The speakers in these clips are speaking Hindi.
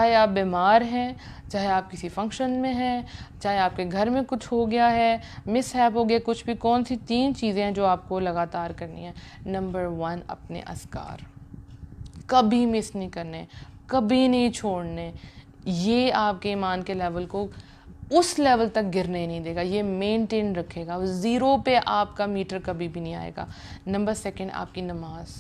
चाहे आप बीमार हैं, चाहे आप किसी फंक्शन में हैं, चाहे आपके घर में कुछ हो गया है, मिसहैप हो गया कुछ भी, कौन सी 3 चीज़ें हैं जो आपको लगातार करनी है? नंबर 1, अपने अस्कार कभी मिस नहीं करने, कभी नहीं छोड़ने। ये आपके ईमान के लेवल को उस लेवल तक गिरने नहीं देगा, ये मेंटेन रखेगा। 0 पे आपका मीटर कभी भी नहीं आएगा। नंबर 2, आपकी नमाज।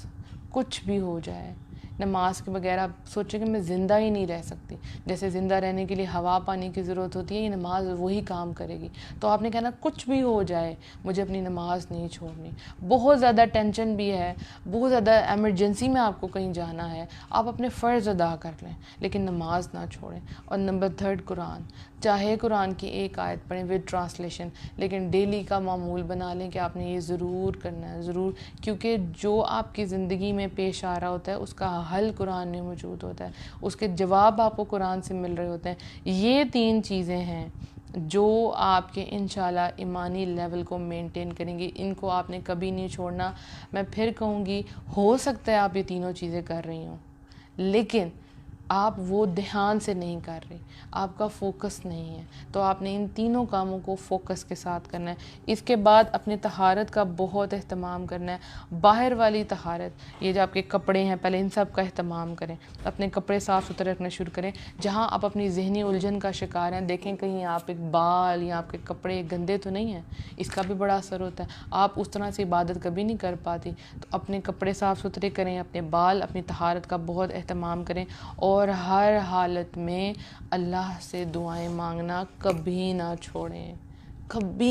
कुछ भी हो जाए, नमाज के बगैर आप सोचें कि मैं ज़िंदा ही नहीं रह सकती। जैसे ज़िंदा रहने के लिए हवा पानी की ज़रूरत होती है, ये नमाज वही काम करेगी। तो आपने कहना कुछ भी हो जाए मुझे अपनी नमाज नहीं छोड़नी। बहुत ज़्यादा टेंशन भी है, बहुत ज़्यादा एमरजेंसी में आपको कहीं जाना है, आप अपने फ़र्ज़ अदा कर लें, लेकिन नमाज ना छोड़ें। और नंबर 3, कुरान। चाहे कुरान की एक आयत पढ़ें विद ट्रांसलेशन, लेकिन डेली का मामूल बना लें कि आपने ये ज़रूर करना है, ज़रूर, क्योंकि जो आपकी ज़िंदगी में पेश आ रहा होता है उसका हल कुरान में मौजूद होता है, उसके जवाब आपको कुरान से मिल रहे होते हैं। ये 3 चीज़ें हैं जो आपके इंशाल्लाह ईमानी लेवल को मेंटेन करेंगी। इनको आपने कभी नहीं छोड़ना। मैं फिर कहूँगी, हो सकता है आप ये तीनों चीज़ें कर रही हों, लेकिन आप वो ध्यान से नहीं कर रही, आपका फोकस नहीं है। तो आपने इन तीनों कामों को फोकस के साथ करना है। इसके बाद अपने तहारत का बहुत अहतमाम करना है। बाहर वाली तहारत, ये जो आपके कपड़े हैं, पहले इन सब का अहतमाम करें। अपने कपड़े साफ़ सुथरे रखना शुरू करें। जहाँ आप अपनी ज़हनी उलझन का शिकार हैं, देखें कहीं आप एक बाल या आपके कपड़े गंदे तो नहीं हैं, इसका भी बड़ा असर होता है। आप उस तरह से इबादत कभी नहीं कर पाती। तो अपने कपड़े साफ़ सुथरे करें, अपने बाल, अपनी तहारत का बहुत अहतमाम करें, और हर हालत में अल्लाह से दुआएं मांगना कभी ना छोड़ें, कभी।